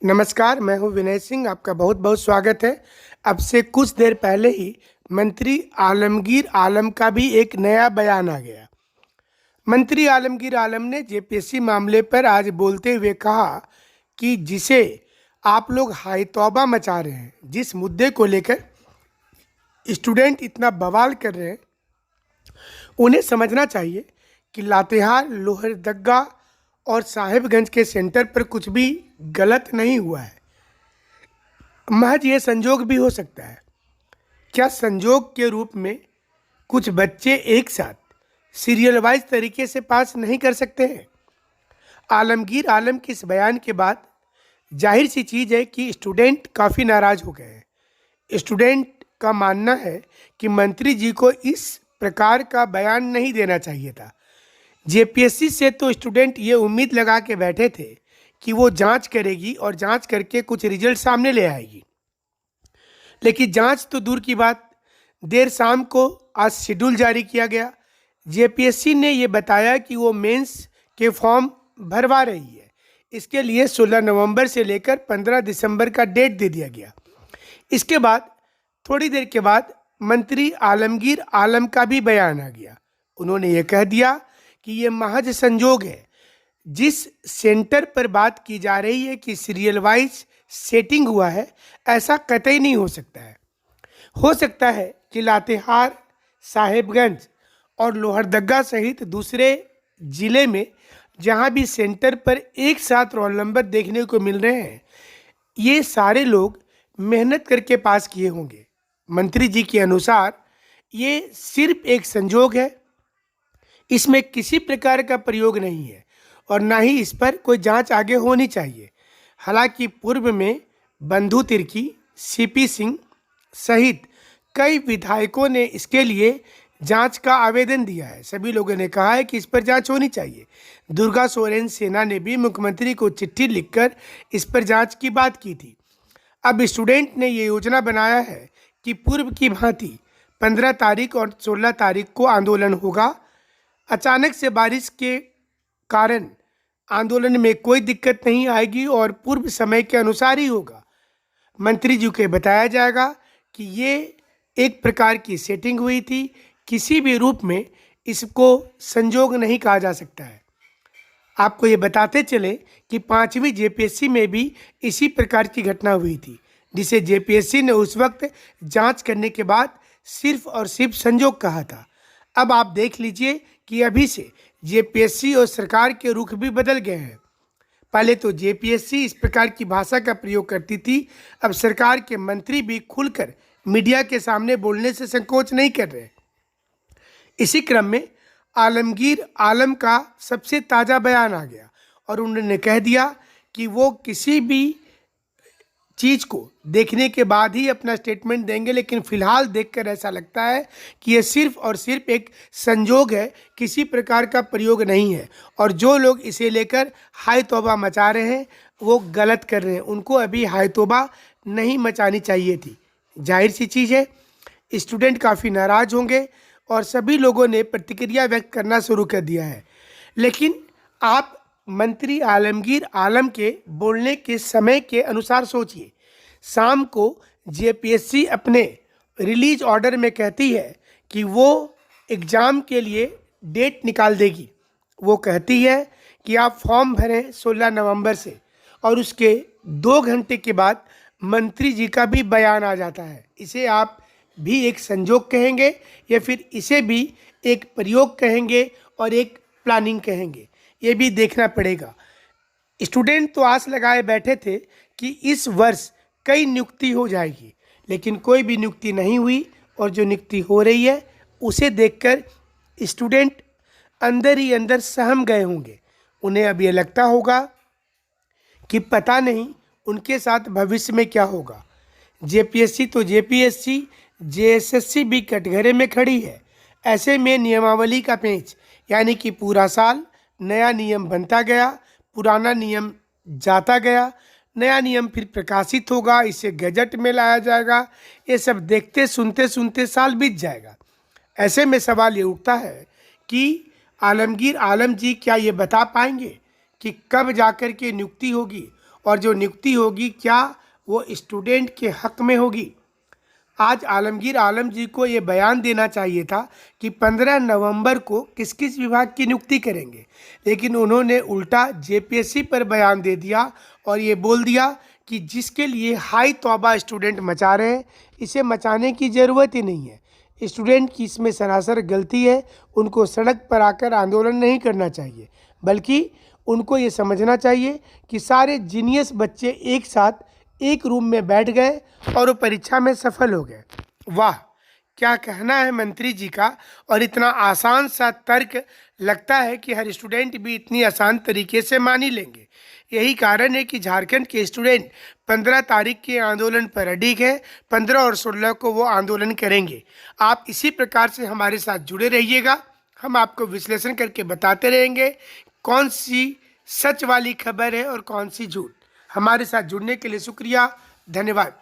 नमस्कार, मैं हूं विनय सिंह। आपका बहुत बहुत स्वागत है। अब से कुछ देर पहले ही मंत्री आलमगीर आलम का भी एक नया बयान आ गया। मंत्री आलमगीर आलम ने जेपीएससी मामले पर आज बोलते हुए कहा कि जिसे आप लोग हाय तौबा मचा रहे हैं, जिस मुद्दे को लेकर स्टूडेंट इतना बवाल कर रहे हैं, उन्हें समझना चाहिए कि लातेहार, लोहरदगा और साहिबगंज के सेंटर पर कुछ भी गलत नहीं हुआ है। महज ये संजोग भी हो सकता है। क्या संजोग के रूप में कुछ बच्चे एक साथ सीरियल वाइज तरीके से पास नहीं कर सकते हैं? आलमगीर आलम के इस बयान के बाद जाहिर सी चीज़ है कि स्टूडेंट काफ़ी नाराज़ हो गए हैं। स्टूडेंट का मानना है कि मंत्री जी को इस प्रकार का बयान नहीं देना चाहिए था। जेपीएससी से तो स्टूडेंट ये उम्मीद लगा के बैठे थे कि वो जांच करेगी और जांच करके कुछ रिजल्ट सामने ले आएगी, लेकिन जांच तो दूर की बात, देर शाम को आज शेड्यूल जारी किया गया। जेपीएससी ने ये बताया कि वो मेंस के फॉर्म भरवा रही है। इसके लिए 16 नवंबर से लेकर 15 दिसंबर का डेट दे दिया गया। इसके बाद थोड़ी देर के बाद मंत्री आलमगीर आलम का भी बयान आ गया। उन्होंने ये कह दिया कि ये महज संजोग है। जिस सेंटर पर बात की जा रही है कि सीरियल वाइज सेटिंग हुआ है, ऐसा कतई नहीं हो सकता है। हो सकता है कि लातेहार, साहेबगंज और लोहरदगा सहित दूसरे जिले में जहां भी सेंटर पर एक साथ रोल नंबर देखने को मिल रहे हैं, ये सारे लोग मेहनत करके पास किए होंगे। मंत्री जी के अनुसार ये सिर्फ एक संजोग है, इसमें किसी प्रकार का प्रयोग नहीं है और ना ही इस पर कोई जांच आगे होनी चाहिए। हालांकि पूर्व में बंधु तिर्की, सीपी सिंह सहित कई विधायकों ने इसके लिए जांच का आवेदन दिया है। सभी लोगों ने कहा है कि इस पर जांच होनी चाहिए। दुर्गा सोरेन सेना ने भी मुख्यमंत्री को चिट्ठी लिखकर इस पर जांच की बात की थी। अब स्टूडेंट ने ये योजना बनाया है कि पूर्व की भांति 15 तारीख और 16 तारीख को आंदोलन होगा। अचानक से बारिश के कारण आंदोलन में कोई दिक्कत नहीं आएगी और पूर्व समय के अनुसार ही होगा। मंत्री जी को बताया जाएगा कि ये एक प्रकार की सेटिंग हुई थी, किसी भी रूप में इसको संजोग नहीं कहा जा सकता है। आपको ये बताते चले कि 5वीं जेपीएससी में भी इसी प्रकार की घटना हुई थी, जिसे जेपीएससी ने उस वक्त जांच करने के बाद सिर्फ और सिर्फ संजोग कहा था। अब आप देख लीजिए कि अभी से जेपीएससी और सरकार के रुख भी बदल गए हैं। पहले तो जेपीएससी इस प्रकार की भाषा का प्रयोग करती थी, अब सरकार के मंत्री भी खुलकर मीडिया के सामने बोलने से संकोच नहीं कर रहे। इसी क्रम में आलमगीर आलम का सबसे ताज़ा बयान आ गया और उन्होंने कह दिया कि वो किसी भी चीज़ को देखने के बाद ही अपना स्टेटमेंट देंगे, लेकिन फिलहाल देखकर ऐसा लगता है कि ये सिर्फ और सिर्फ एक संजोग है, किसी प्रकार का प्रयोग नहीं है। और जो लोग इसे लेकर हाय तौबा मचा रहे हैं वो गलत कर रहे हैं। उनको अभी हाय तौबा नहीं मचानी चाहिए थी। जाहिर सी चीज़ है, स्टूडेंट काफ़ी नाराज़ होंगे और सभी लोगों ने प्रतिक्रिया व्यक्त करना शुरू कर दिया है। लेकिन आप मंत्री आलमगीर आलम के बोलने के समय के अनुसार सोचिए। शाम को जेपीएससी अपने रिलीज ऑर्डर में कहती है कि वो एग्ज़ाम के लिए डेट निकाल देगी। वो कहती है कि आप फॉर्म भरें 16 नवंबर से, और उसके 2 घंटे के बाद मंत्री जी का भी बयान आ जाता है। इसे आप भी एक संजोग कहेंगे या फिर इसे भी एक प्रयोग कहेंगे और एक प्लानिंग कहेंगे, ये भी देखना पड़ेगा। स्टूडेंट तो आस लगाए बैठे थे कि इस वर्ष कई नियुक्ति हो जाएगी, लेकिन कोई भी नियुक्ति नहीं हुई और जो नियुक्ति हो रही है उसे देखकर स्टूडेंट अंदर ही अंदर सहम गए होंगे। उन्हें अब ये लगता होगा कि पता नहीं उनके साथ भविष्य में क्या होगा। जेपीएससी तो जेपीएससी, जेएसएससी भी कटघरे में खड़ी है। ऐसे में नियमावली का पेंच, यानी कि पूरा साल नया नियम बनता गया, पुराना नियम जाता गया, नया नियम फिर प्रकाशित होगा, इसे गजट में लाया जाएगा, ये सब देखते सुनते सुनते साल बीत जाएगा। ऐसे में सवाल ये उठता है कि आलमगीर आलम जी क्या ये बता पाएंगे कि कब जाकर के नियुक्ति होगी और जो नियुक्ति होगी क्या वो स्टूडेंट के हक में होगी। आज आलमगीर आलम जी को ये बयान देना चाहिए था कि 15 नवंबर को किस किस विभाग की नियुक्ति करेंगे, लेकिन उन्होंने उल्टा जेपीएससी पर बयान दे दिया और ये बोल दिया कि जिसके लिए हाई तौबा स्टूडेंट मचा रहे हैं, इसे मचाने की ज़रूरत ही नहीं है। स्टूडेंट की इसमें सरासर गलती है, उनको सड़क पर आकर आंदोलन नहीं करना चाहिए, बल्कि उनको ये समझना चाहिए कि सारे जीनियस बच्चे एक साथ एक रूम में बैठ गए और वो परीक्षा में सफल हो गए। वाह, क्या कहना है मंत्री जी का। और इतना आसान सा तर्क लगता है कि हर स्टूडेंट भी इतनी आसान तरीके से मान ही लेंगे। यही कारण है कि झारखंड के स्टूडेंट 15 तारीख के आंदोलन पर अडिग है। 15 और 16 को वो आंदोलन करेंगे। आप इसी प्रकार से हमारे साथ जुड़े रहिएगा। हम आपको विश्लेषण करके बताते रहेंगे कौन सी सच वाली खबर है और कौन सी झूठ। हमारे साथ जुड़ने के लिए शुक्रिया, धन्यवाद।